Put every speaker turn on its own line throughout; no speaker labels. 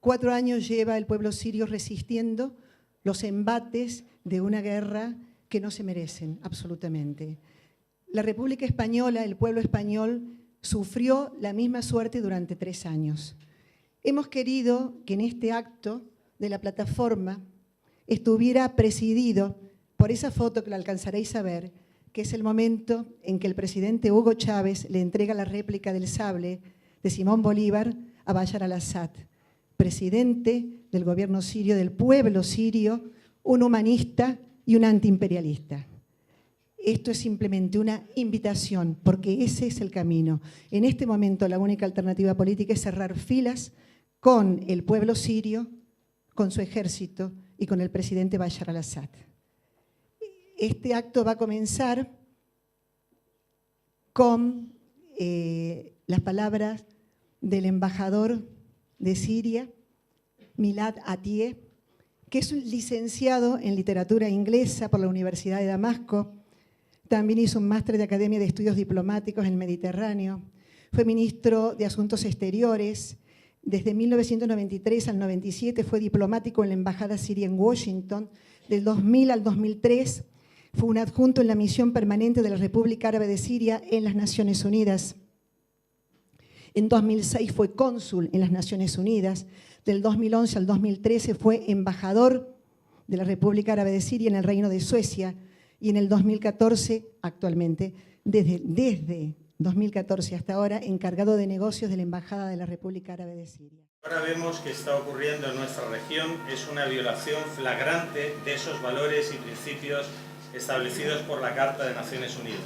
4 años lleva el pueblo sirio resistiendo los embates de una guerra que no se merecen absolutamente. La República Española, el pueblo español, sufrió la misma suerte durante 3 años. Hemos querido que en este acto de la plataforma estuviera presidido por esa foto que la alcanzaréis a ver, que es el momento en que el presidente Hugo Chávez le entrega la réplica del sable de Simón Bolívar a Bashar al-Assad, presidente del gobierno sirio, del pueblo sirio, un humanista y un antiimperialista. Esto es simplemente una invitación, porque ese es el camino. En este momento la única alternativa política es cerrar filas con el pueblo sirio, con su ejército y con el presidente Bashar al-Assad. Este acto va a comenzar con las palabras del embajador de Siria, Milad Atiye, que es un licenciado en literatura inglesa por la Universidad de Damasco. También hizo un máster de Academia de Estudios Diplomáticos en el Mediterráneo. Fue ministro de Asuntos Exteriores. Desde 1993 al 97 fue diplomático en la Embajada Siria en Washington. Del 2000 al 2003 fue un adjunto en la misión permanente de la República Árabe de Siria en las Naciones Unidas. En 2006 fue cónsul en las Naciones Unidas. Del 2011 al 2013 fue embajador de la República Árabe de Siria en el Reino de Suecia. Y en el 2014, actualmente, desde 2014 hasta ahora, encargado de negocios de la Embajada de la República Árabe de Siria.
Ahora vemos que está ocurriendo en nuestra región es una violación flagrante de esos valores y principios establecidos por la Carta de Naciones Unidas.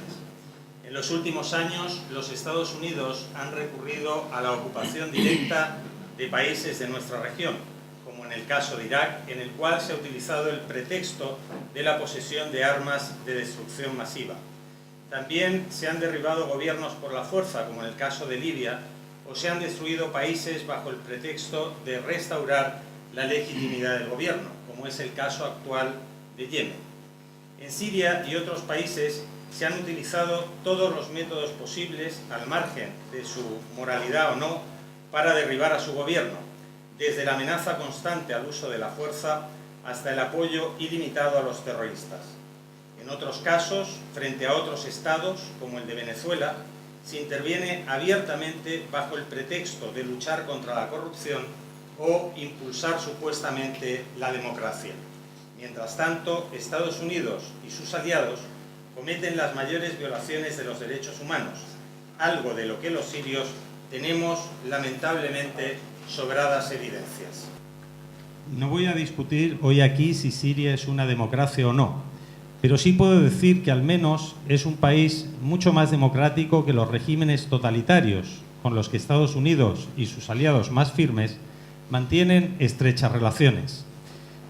En los últimos años, los Estados Unidos han recurrido a la ocupación directa de países de nuestra región, como en el caso de Irak, en el cual se ha utilizado el pretexto de la posesión de armas de destrucción masiva. También se han derribado gobiernos por la fuerza, como en el caso de Libia, o se han destruido países bajo el pretexto de restaurar la legitimidad del gobierno, como es el caso actual de Yemen. En Siria y otros países se han utilizado todos los métodos posibles, al margen de su moralidad o no, para derribar a su gobierno, desde la amenaza constante al uso de la fuerza hasta el apoyo ilimitado a los terroristas. En otros casos, frente a otros estados, como el de Venezuela, se interviene abiertamente bajo el pretexto de luchar contra la corrupción o impulsar supuestamente la democracia. Mientras tanto, Estados Unidos y sus aliados cometen las mayores violaciones de los derechos humanos, algo de lo que los sirios tenemos lamentablemente sobradas evidencias.
No voy a discutir hoy aquí si Siria es una democracia o no, pero sí puedo decir que al menos es un país mucho más democrático que los regímenes totalitarios, con los que Estados Unidos y sus aliados más firmes mantienen estrechas relaciones.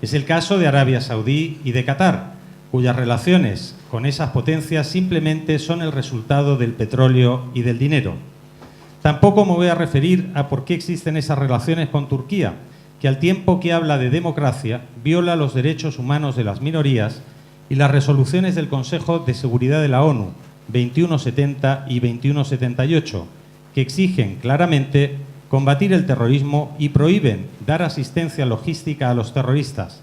Es el caso de Arabia Saudí y de Qatar, cuyas relaciones con esas potencias simplemente son el resultado del petróleo y del dinero. Tampoco me voy a referir a por qué existen esas relaciones con Turquía, que al tiempo que habla de democracia, viola los derechos humanos de las minorías y las resoluciones del Consejo de Seguridad de la ONU 2170 y 2178, que exigen claramente combatir el terrorismo y prohíben dar asistencia logística a los terroristas.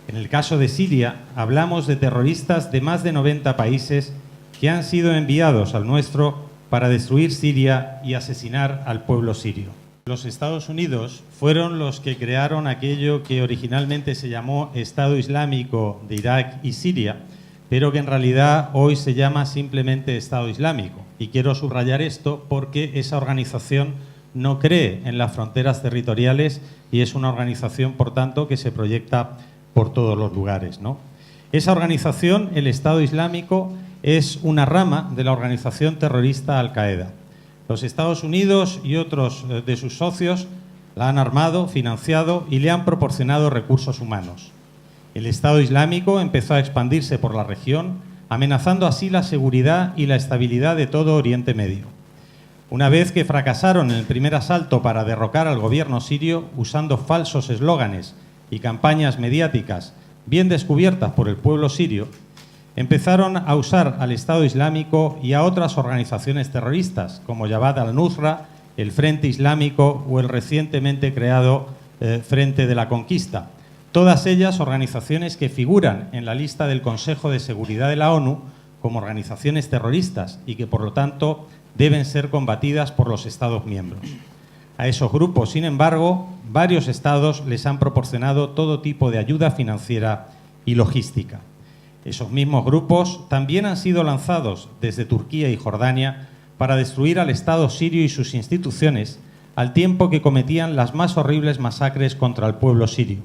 En el caso de Siria, hablamos de terroristas de más de 90 países que han sido enviados al nuestro para destruir Siria y asesinar al pueblo sirio. Los Estados Unidos fueron los que crearon aquello que originalmente se llamó Estado Islámico de Irak y Siria, pero que en realidad hoy se llama simplemente Estado Islámico. Y quiero subrayar esto porque esa organización no cree en las fronteras territoriales y es una organización, por tanto, que se proyecta por todos los lugares, ¿no? Esa organización, el Estado Islámico, es una rama de la organización terrorista Al-Qaeda. Los Estados Unidos y otros de sus socios la han armado, financiado y le han proporcionado recursos humanos. El Estado Islámico empezó a expandirse por la región, amenazando así la seguridad y la estabilidad de todo Oriente Medio. Una vez que fracasaron en el primer asalto para derrocar al gobierno sirio usando falsos eslóganes y campañas mediáticas bien descubiertas por el pueblo sirio, empezaron a usar al Estado Islámico y a otras organizaciones terroristas como Jabhat al-Nusra, el Frente Islámico o el recientemente creado frente de la conquista. Todas ellas organizaciones que figuran en la lista del Consejo de Seguridad de la ONU como organizaciones terroristas y que, por lo tanto, deben ser combatidas por los Estados miembros. A esos grupos, sin embargo, varios Estados les han proporcionado todo tipo de ayuda financiera y logística. Esos mismos grupos también han sido lanzados desde Turquía y Jordania para destruir al Estado sirio y sus instituciones, al tiempo que cometían las más horribles masacres contra el pueblo sirio.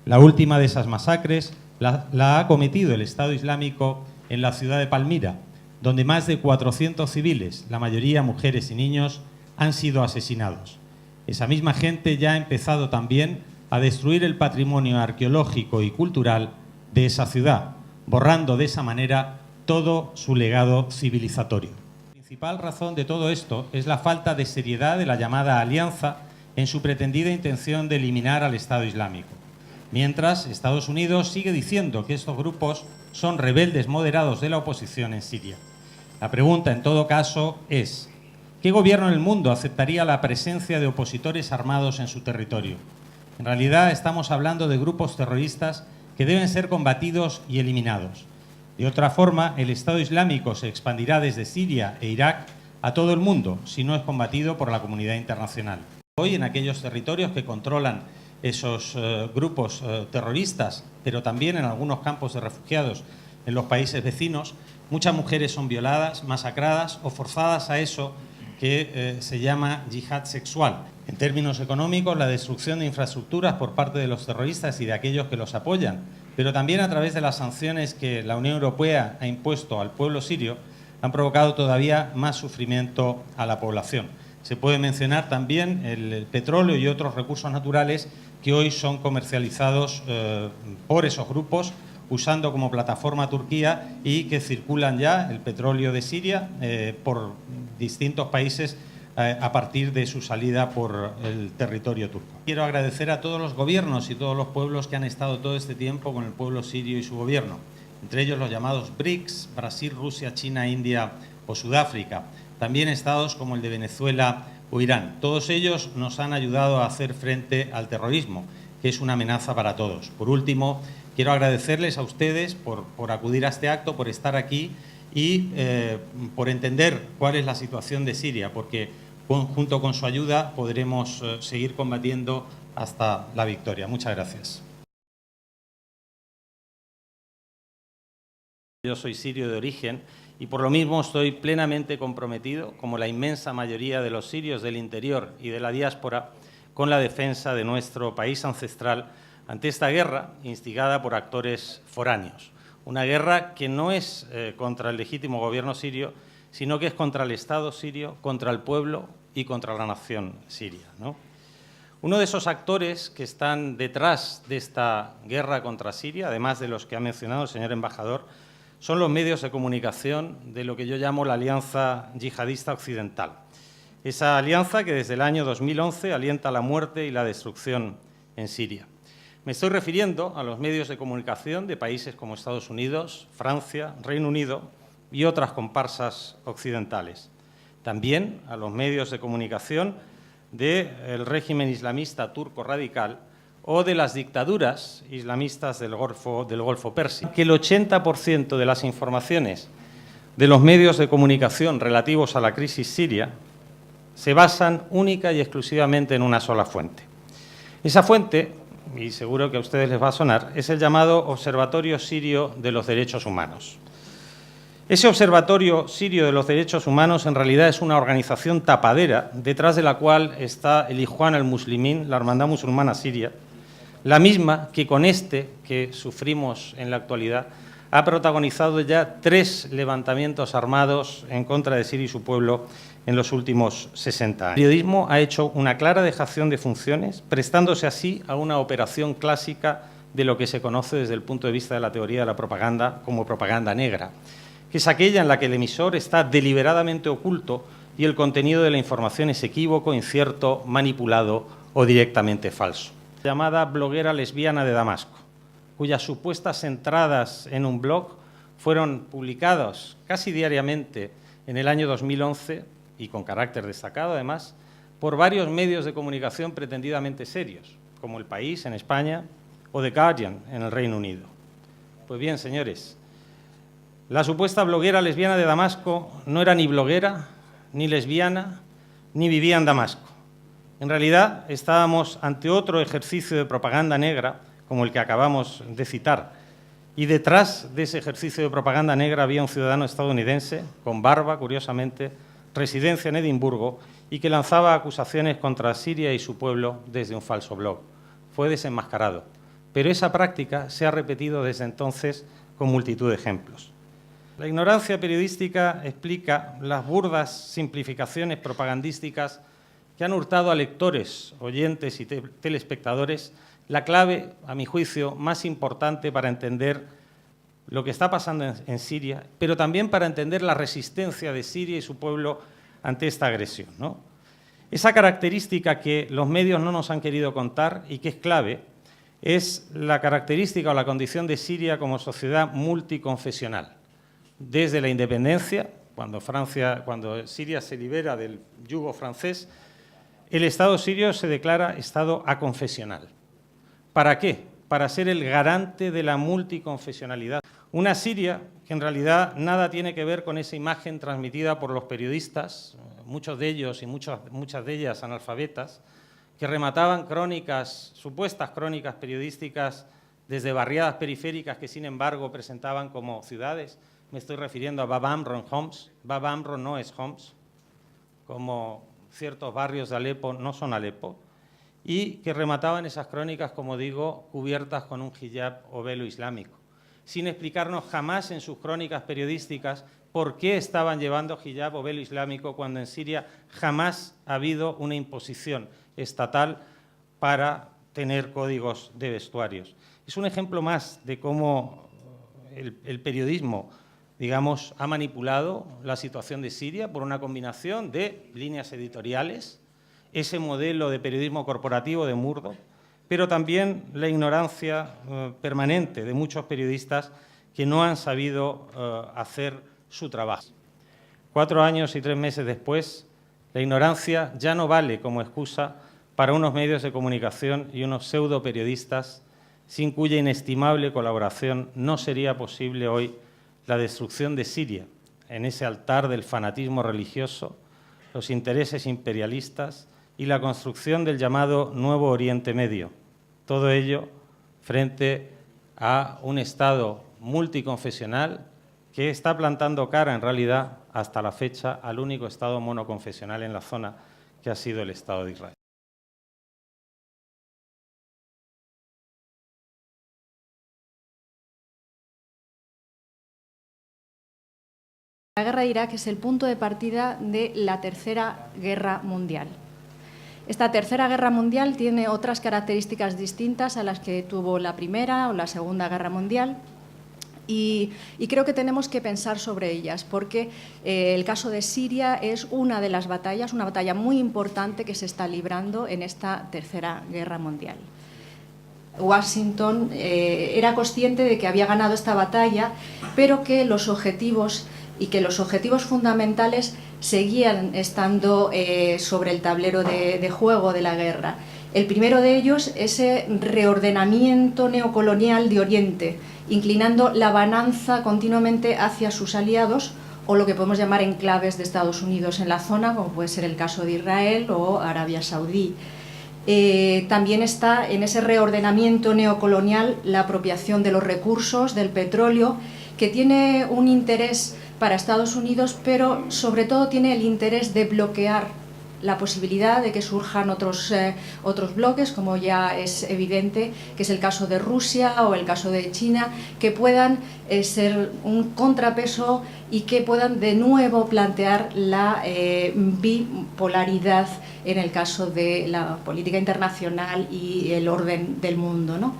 La última de esas masacres la ha cometido el Estado Islámico en la ciudad de Palmira, donde más de 400 civiles, la mayoría mujeres y niños, han sido asesinados. Esa misma gente ya ha empezado también a destruir el patrimonio arqueológico y cultural de esa ciudad, borrando de esa manera todo su legado civilizatorio. La principal razón de todo esto es la falta de seriedad de la llamada alianza en su pretendida intención de eliminar al Estado Islámico. Mientras, Estados Unidos sigue diciendo que estos grupos son rebeldes moderados de la oposición en Siria. La pregunta, en todo caso, es: ¿qué gobierno en el mundo aceptaría la presencia de opositores armados en su territorio? En realidad, estamos hablando de grupos terroristas que deben ser combatidos y eliminados. De otra forma, el Estado Islámico se expandirá desde Siria e Irak a todo el mundo si no es combatido por la comunidad internacional. Hoy, en aquellos territorios que controlan esos grupos terroristas, pero también en algunos campos de refugiados en los países vecinos, muchas mujeres son violadas, masacradas o forzadas a eso que se llama yihad sexual. En términos económicos, la destrucción de infraestructuras por parte de los terroristas y de aquellos que los apoyan, pero también a través de las sanciones que la Unión Europea ha impuesto al pueblo sirio, han provocado todavía más sufrimiento a la población. Se puede mencionar también el petróleo y otros recursos naturales que hoy son comercializados por esos grupos, usando como plataforma Turquía, y que circulan ya el petróleo de Siria por distintos países a partir de su salida por el territorio turco. Quiero agradecer a todos los gobiernos y todos los pueblos que han estado todo este tiempo con el pueblo sirio y su gobierno, entre ellos los llamados BRICS, Brasil, Rusia, China, India o Sudáfrica, también estados como el de Venezuela o Irán. Todos ellos nos han ayudado a hacer frente al terrorismo, que es una amenaza para todos. Por último, quiero agradecerles a ustedes por acudir a este acto, por estar aquí y por entender cuál es la situación de Siria, porque junto con su ayuda podremos seguir combatiendo hasta la victoria. Muchas gracias. Yo soy sirio de origen y por lo mismo estoy plenamente comprometido, como la inmensa mayoría de los sirios del interior y de la diáspora, con la defensa de nuestro país ancestral ante esta guerra instigada por actores foráneos. Una guerra que no es contra el legítimo gobierno sirio, sino que es contra el Estado sirio, contra el pueblo y contra la nación siria, ¿no? Uno de esos actores que están detrás de esta guerra contra Siria, además de los que ha mencionado el señor embajador, son los medios de comunicación de lo que yo llamo la Alianza Yihadista Occidental. Esa alianza que desde el año 2011 alienta la muerte y la destrucción en Siria. Me estoy refiriendo a los medios de comunicación de países como Estados Unidos, Francia, Reino Unido y otras comparsas occidentales. También a los medios de comunicación del régimen islamista turco radical o de las dictaduras islamistas del Golfo Pérsico. Que el 80% de las informaciones de los medios de comunicación relativos a la crisis siria se basan única y exclusivamente en una sola fuente. Esa fuente, y seguro que a ustedes les va a sonar, es el llamado Observatorio Sirio de los Derechos Humanos. Ese Observatorio Sirio de los Derechos Humanos en realidad es una organización tapadera detrás de la cual está el Ikhwan al-Muslimin, la Hermandad Musulmana Siria, la misma que con que sufrimos en la actualidad ha protagonizado ya 3 levantamientos armados en contra de Siria y su pueblo en los últimos 60 años. El periodismo ha hecho una clara dejación de funciones, prestándose así a una operación clásica de lo que se conoce desde el punto de vista de la teoría de la propaganda como propaganda negra, que es aquella en la que el emisor está deliberadamente oculto y el contenido de la información es equívoco, incierto, manipulado o directamente falso. Llamada bloguera lesbiana de Damasco, cuyas supuestas entradas en un blog fueron publicadas casi diariamente en el año 2011 y con carácter destacado además, por varios medios de comunicación pretendidamente serios, como El País en España o The Guardian en el Reino Unido. Pues bien, señores, la supuesta bloguera lesbiana de Damasco no era ni bloguera, ni lesbiana, ni vivía en Damasco. En realidad, estábamos ante otro ejercicio de propaganda negra, como el que acabamos de citar, y detrás de ese ejercicio de propaganda negra había un ciudadano estadounidense, con barba, curiosamente, residencia en Edimburgo, y que lanzaba acusaciones contra Siria y su pueblo desde un falso blog. Fue desenmascarado, pero esa práctica se ha repetido desde entonces con multitud de ejemplos. La ignorancia periodística explica las burdas simplificaciones propagandísticas que han hurtado a lectores, oyentes y telespectadores la clave, a mi juicio, más importante para entender lo que está pasando en Siria, pero también para entender la resistencia de Siria y su pueblo ante esta agresión, ¿no? Esa característica que los medios no nos han querido contar y que es clave es la característica o la condición de Siria como sociedad multiconfesional. Desde la independencia, cuando Siria se libera del yugo francés, el Estado sirio se declara Estado aconfesional. ¿Para qué? Para ser el garante de la multiconfesionalidad. Una Siria que en realidad nada tiene que ver con esa imagen transmitida por los periodistas, muchos de ellos y muchas de ellas analfabetas, que remataban crónicas, supuestas crónicas periodísticas desde barriadas periféricas que, sin embargo, presentaban como ciudades. Me estoy refiriendo a Bab Amro en Homs. Bab Amro no es Homs, como ciertos barrios de Alepo no son Alepo, y que remataban esas crónicas, como digo, cubiertas con un hijab o velo islámico, sin explicarnos jamás en sus crónicas periodísticas por qué estaban llevando hijab o velo islámico cuando en Siria jamás ha habido una imposición estatal para tener códigos de vestuarios. Es un ejemplo más de cómo el periodismo, digamos, ha manipulado la situación de Siria por una combinación de líneas editoriales, ese modelo de periodismo corporativo de Murdoch, pero también la ignorancia permanente de muchos periodistas que no han sabido hacer su trabajo. 4 años y 3 meses después, la ignorancia ya no vale como excusa para unos medios de comunicación y unos pseudo periodistas sin cuya inestimable colaboración no sería posible hoy la destrucción de Siria en ese altar del fanatismo religioso, los intereses imperialistas y la construcción del llamado Nuevo Oriente Medio. Todo ello frente a un Estado multiconfesional que está plantando cara, en realidad, hasta la fecha, al único Estado monoconfesional en la zona, que ha sido el Estado de Israel.
La guerra de Irak es el punto de partida de la Tercera Guerra Mundial. Esta Tercera Guerra Mundial tiene otras características distintas a las que tuvo la Primera o la Segunda Guerra Mundial y creo que tenemos que pensar sobre ellas porque el caso de Siria es una de las batallas, una batalla muy importante que se está librando en esta Tercera Guerra Mundial. Washington era consciente de que había ganado esta batalla, pero que los objetivos fundamentales seguían estando sobre el tablero de juego de la guerra. El primero de ellos, ese reordenamiento neocolonial de Oriente, inclinando la balanza continuamente hacia sus aliados o lo que podemos llamar enclaves de Estados Unidos en la zona, como puede ser el caso de Israel o Arabia Saudí. También está en ese reordenamiento neocolonial la apropiación de los recursos, del petróleo, que tiene un interés para Estados Unidos, pero sobre todo tiene el interés de bloquear la posibilidad de que surjan otros bloques, como ya es evidente, que es el caso de Rusia o el caso de China, que puedan ser un contrapeso y que puedan de nuevo plantear la bipolaridad en el caso de la política internacional y el orden del mundo, ¿no?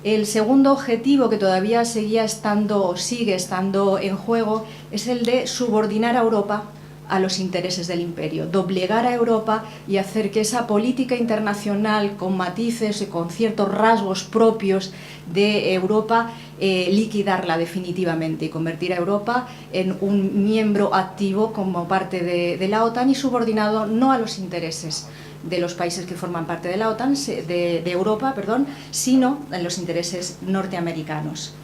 El segundo objetivo que todavía sigue estando en juego es el de subordinar a Europa a los intereses del imperio, doblegar a Europa y hacer que esa política internacional con matices y con ciertos rasgos propios de Europa, liquidarla definitivamente y convertir a Europa en un miembro activo como parte de la OTAN y subordinado no a los intereses de los países que forman parte de la OTAN, de Europa, perdón, sino en los intereses norteamericanos.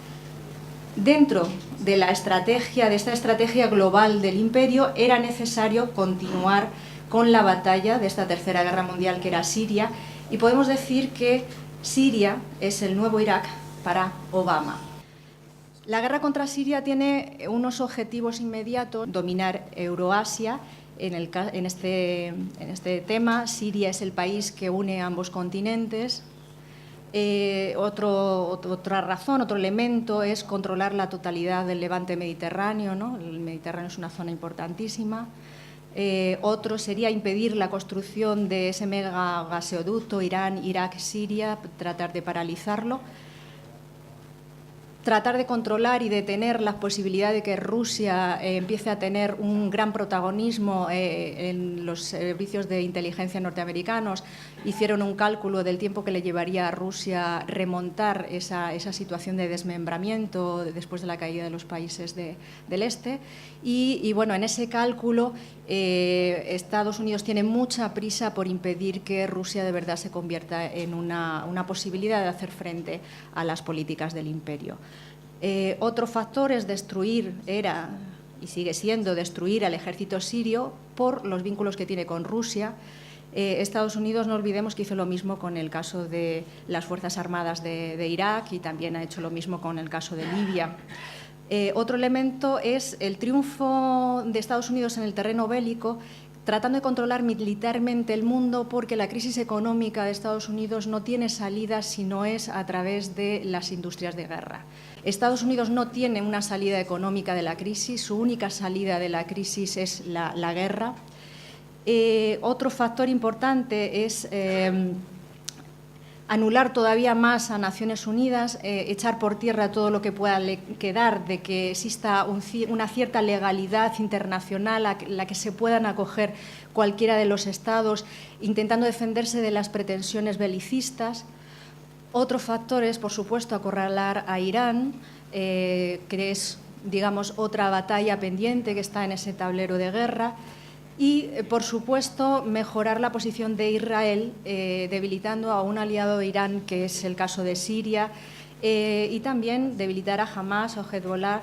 Dentro de esta estrategia global del imperio, era necesario continuar con la batalla de esta tercera guerra mundial, que era Siria, y podemos decir que Siria es el nuevo Irak para Obama. La guerra contra Siria tiene unos objetivos inmediatos: dominar Euroasia. En este tema, Siria es el país que une ambos continentes. Otra razón, otro elemento es controlar la totalidad del levante mediterráneo, ¿no? El Mediterráneo es una zona importantísima. Otro sería impedir la construcción de ese mega gaseoducto Irán, Irak, Siria, tratar de paralizarlo. Tratar de controlar y detener la posibilidad de que Rusia empiece a tener un gran protagonismo en los servicios de inteligencia norteamericanos. Hicieron un cálculo del tiempo que le llevaría a Rusia remontar esa situación de desmembramiento después de la caída de los países del este. Y bueno, en ese cálculo Estados Unidos tiene mucha prisa por impedir que Rusia de verdad se convierta en una posibilidad de hacer frente a las políticas del imperio. Otro factor es destruir, era y sigue siendo destruir al ejército sirio por los vínculos que tiene con Rusia. Estados Unidos, no olvidemos que hizo lo mismo con el caso de las Fuerzas Armadas de Irak, y también ha hecho lo mismo con el caso de Libia. Otro elemento es el triunfo de Estados Unidos en el terreno bélico, tratando de controlar militarmente el mundo, porque la crisis económica de Estados Unidos no tiene salida si no es a través de las industrias de guerra. Estados Unidos no tiene una salida económica de la crisis, su única salida de la crisis es la guerra. Otro factor importante es anular todavía más a Naciones Unidas, echar por tierra todo lo que pueda quedar de que exista una cierta legalidad internacional a la que se puedan acoger cualquiera de los estados, intentando defenderse de las pretensiones belicistas. Otro factor es, por supuesto, acorralar a Irán, que es, digamos, otra batalla pendiente que está en ese tablero de guerra. Y, por supuesto, mejorar la posición de Israel, debilitando a un aliado de Irán, que es el caso de Siria, y también debilitar a Hamás o Hezbollah,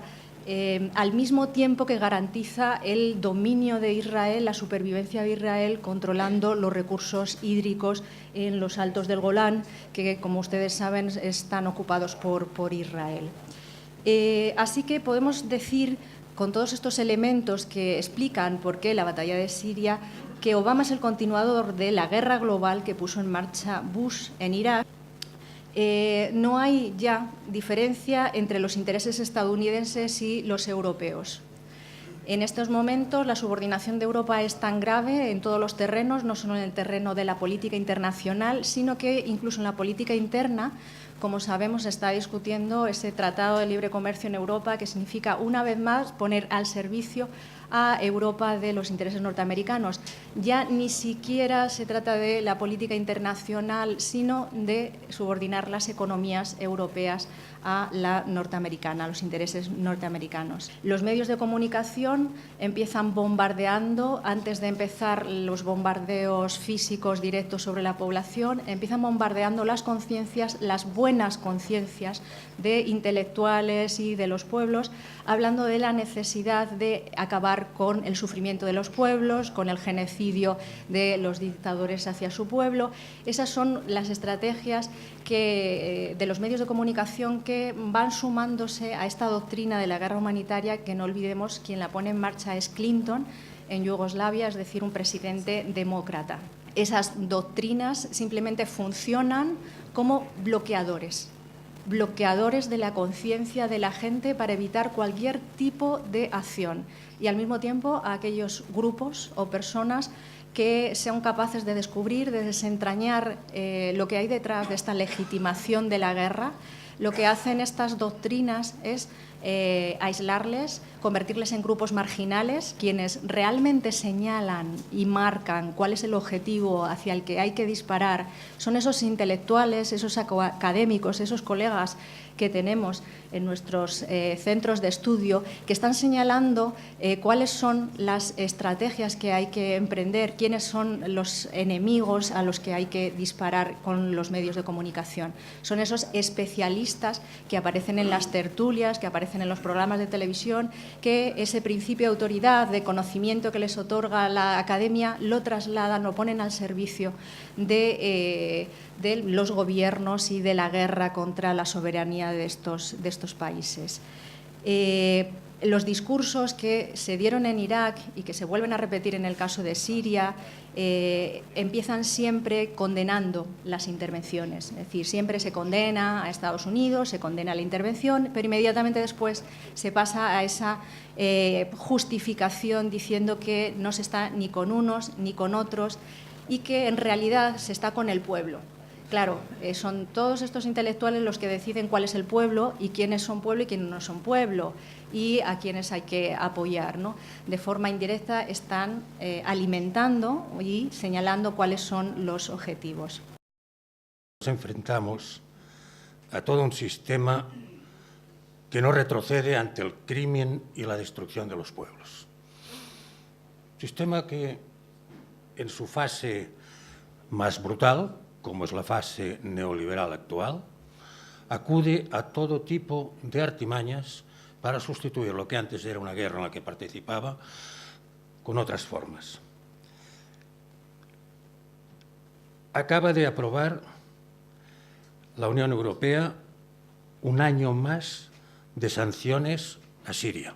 al mismo tiempo que garantiza el dominio de Israel, la supervivencia de Israel, controlando los recursos hídricos en los altos del Golán, que, como ustedes saben, están ocupados por Israel. Así que podemos decir, con todos estos elementos que explican por qué la batalla de Siria, que Obama es el continuador de la guerra global que puso en marcha Bush en Irak. No hay ya diferencia entre los intereses estadounidenses y los europeos. En estos momentos la subordinación de Europa es tan grave en todos los terrenos, no solo en el terreno de la política internacional, sino que incluso en la política interna. Como sabemos, se está discutiendo ese tratado de libre comercio en Europa, que significa, una vez más, poner al servicio a Europa de los intereses norteamericanos. Ya ni siquiera se trata de la política internacional, sino de subordinar las economías europeas a la norteamericana, a los intereses norteamericanos. Los medios de comunicación empiezan bombardeando, antes de empezar los bombardeos físicos directos sobre la población, empiezan bombardeando las conciencias, las buenas conciencias de intelectuales y de los pueblos, hablando de la necesidad de acabar con el sufrimiento de los pueblos, con el genocidio de los dictadores hacia su pueblo. Esas son las estrategias de los medios de comunicación que van sumándose a esta doctrina de la guerra humanitaria, que no olvidemos, quien la pone en marcha es Clinton en Yugoslavia, es decir, un presidente demócrata. Esas doctrinas simplemente funcionan como bloqueadores de la conciencia de la gente para evitar cualquier tipo de acción, y al mismo tiempo a aquellos grupos o personas que sean capaces de descubrir, de desentrañar lo que hay detrás de esta legitimación de la guerra. Lo que hacen estas doctrinas es aislarles, convertirles en grupos marginales. Quienes realmente señalan y marcan cuál es el objetivo hacia el que hay que disparar son esos intelectuales, esos académicos, esos colegas que tenemos en nuestros centros de estudio, que están señalando cuáles son las estrategias que hay que emprender, quiénes son los enemigos a los que hay que disparar con los medios de comunicación. Son esos especialistas que aparecen en las tertulias, que aparecen en los programas de televisión, que ese principio de autoridad, de conocimiento que les otorga la academia, lo trasladan, lo ponen al servicio de los gobiernos y de la guerra contra la soberanía de estos países. Los discursos que se dieron en Irak y que se vuelven a repetir en el caso de Siria empiezan siempre condenando las intervenciones. Es decir, siempre se condena a Estados Unidos, se condena la intervención, pero inmediatamente después se pasa a esa justificación diciendo que no se está ni con unos ni con otros y que en realidad se está con el pueblo. Claro, son todos estos intelectuales los que deciden cuál es el pueblo y quiénes son pueblo y quiénes no son pueblo y a quienes hay que apoyar, ¿no? De forma indirecta están alimentando y señalando cuáles son los objetivos.
Nos enfrentamos a todo un sistema que no retrocede ante el crimen y la destrucción de los pueblos. Sistema que en su fase más brutal, como es la fase neoliberal actual, acude a todo tipo de artimañas para sustituir lo que antes era una guerra en la que participaba con otras formas. Acaba de aprobar la Unión Europea un año más de sanciones a Siria.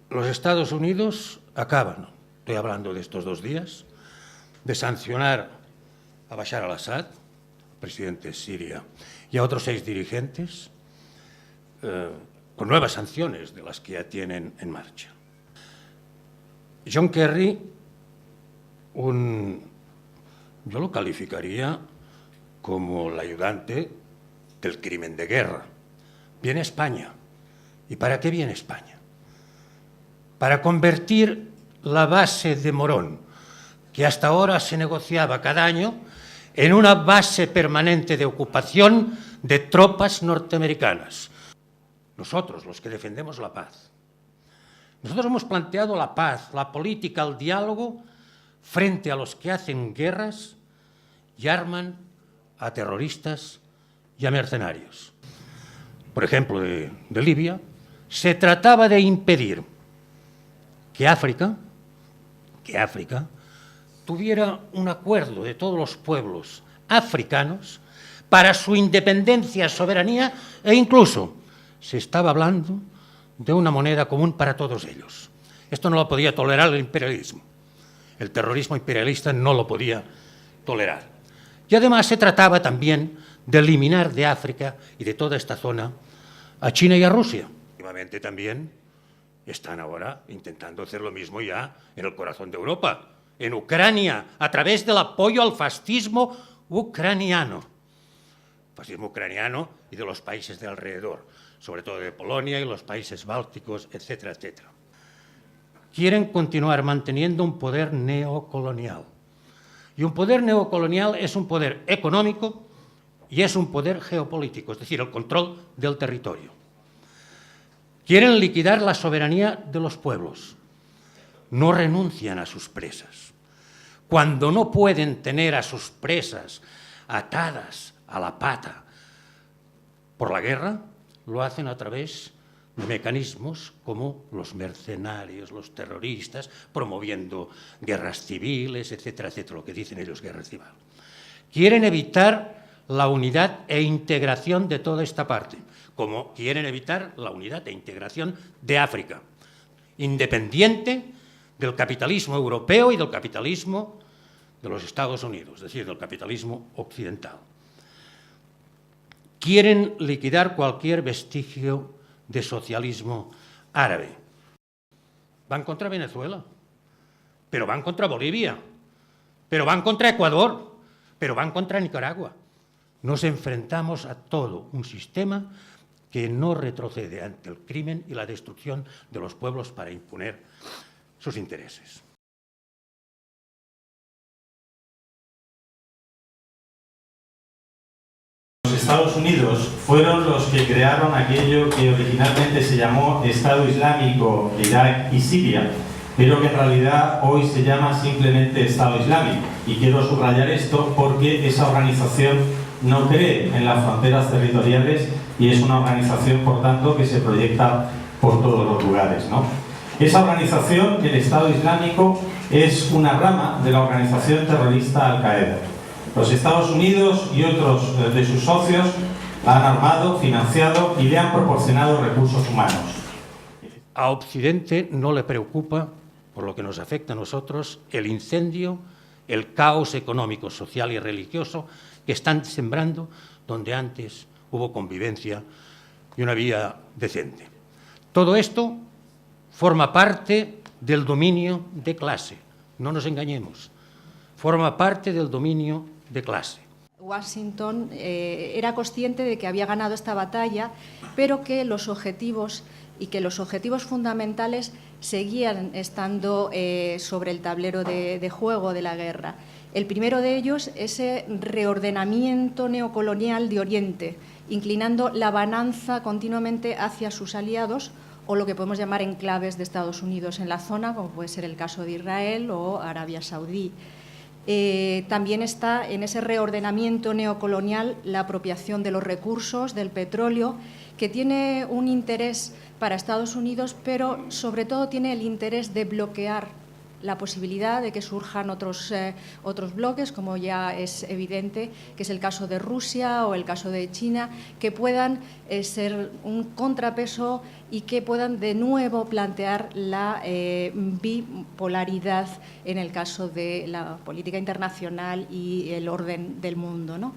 Los Estados Unidos acaban, estoy hablando de estos 2 días, de sancionar a Bashar al-Assad, presidente de Siria, y a otros 6 dirigentes, con nuevas sanciones de las que ya tienen en marcha. John Kerry, yo lo calificaría como el ayudante del crimen de guerra. Viene a España. ¿Y para qué viene España? Para convertir la base de Morón, que hasta ahora se negociaba cada año, en una base permanente de ocupación de tropas norteamericanas. Nosotros, los que defendemos la paz. Nosotros hemos planteado la paz, la política, el diálogo frente a los que hacen guerras y arman a terroristas y a mercenarios. Por ejemplo, de Libia, se trataba de impedir que África tuviera un acuerdo de todos los pueblos africanos para su independencia, soberanía e incluso se estaba hablando de una moneda común para todos ellos. Esto no lo podía tolerar el imperialismo. El terrorismo imperialista no lo podía tolerar. Y además se trataba también de eliminar de África y de toda esta zona a China y a Rusia. Últimamente también están ahora intentando hacer lo mismo ya en el corazón de Europa, en Ucrania, a través del apoyo al fascismo ucraniano. Fascismo ucraniano y de los países de alrededor, sobre todo de Polonia y los países bálticos, etcétera, etcétera. Quieren continuar manteniendo un poder neocolonial. Y un poder neocolonial es un poder económico y es un poder geopolítico, es decir, el control del territorio. Quieren liquidar la soberanía de los pueblos. No renuncian a sus presas. Cuando no pueden tener a sus presas atadas a la pata por la guerra, lo hacen a través de mecanismos como los mercenarios, los terroristas, promoviendo guerras civiles, etcétera, etcétera, lo que dicen ellos, guerra civil. Quieren evitar la unidad e integración de toda esta parte, como quieren evitar la unidad e integración de África, independiente del capitalismo europeo y del capitalismo de los Estados Unidos, es decir, del capitalismo occidental. Quieren liquidar cualquier vestigio de socialismo árabe. Van contra Venezuela, pero van contra Bolivia, pero van contra Ecuador, pero van contra Nicaragua. Nos enfrentamos a todo un sistema que no retrocede ante el crimen y la destrucción de los pueblos para imponer sus intereses.
Los Estados Unidos fueron los que crearon aquello que originalmente se llamó Estado Islámico de Irak y Siria, pero que en realidad hoy se llama simplemente Estado Islámico. Y quiero subrayar esto porque esa organización no cree en las fronteras territoriales y es una organización, por tanto, que se proyecta por todos los lugares, ¿no? Esa organización, el Estado Islámico, es una rama de la organización terrorista Al-Qaeda. Los Estados Unidos y otros de sus socios han armado, financiado y le han proporcionado recursos humanos.
A Occidente no le preocupa, por lo que nos afecta a nosotros, el incendio, el caos económico, social y religioso que están sembrando donde antes hubo convivencia y una vida decente. Todo esto forma parte del dominio de clase, no nos engañemos, forma parte del dominio de clase.
Washington era consciente de que había ganado esta batalla, pero que los objetivos fundamentales seguían estando sobre el tablero de juego de la guerra. El primero de ellos, ese reordenamiento neocolonial de Oriente, inclinando la balanza continuamente hacia sus aliados o lo que podemos llamar enclaves de Estados Unidos en la zona, como puede ser el caso de Israel o Arabia Saudí. También está en ese reordenamiento neocolonial la apropiación de los recursos, del petróleo, que tiene un interés para Estados Unidos, pero sobre todo tiene el interés de bloquear la posibilidad de que surjan otros bloques, como ya es evidente, que es el caso de Rusia o el caso de China, que puedan ser un contrapeso y que puedan de nuevo plantear la bipolaridad en el caso de la política internacional y el orden del mundo, ¿no?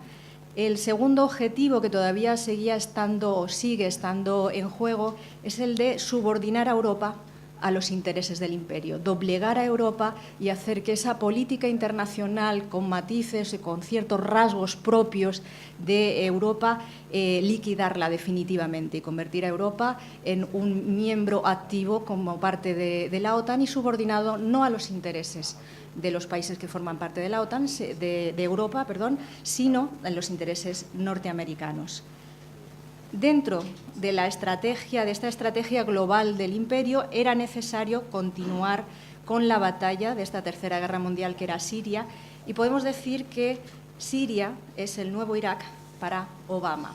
El segundo objetivo, que todavía sigue estando en juego, es el de subordinar a Europa a los intereses del imperio, doblegar a Europa y hacer que esa política internacional con matices y con ciertos rasgos propios de Europa, liquidarla definitivamente y convertir a Europa en un miembro activo como parte de la OTAN y subordinado no a los intereses de los países que forman parte de la OTAN, de Europa, perdón, sino en los intereses norteamericanos. Dentro de esta estrategia global del imperio, era necesario continuar con la batalla de esta Tercera Guerra Mundial, que era Siria, y podemos decir que Siria es el nuevo Irak para Obama.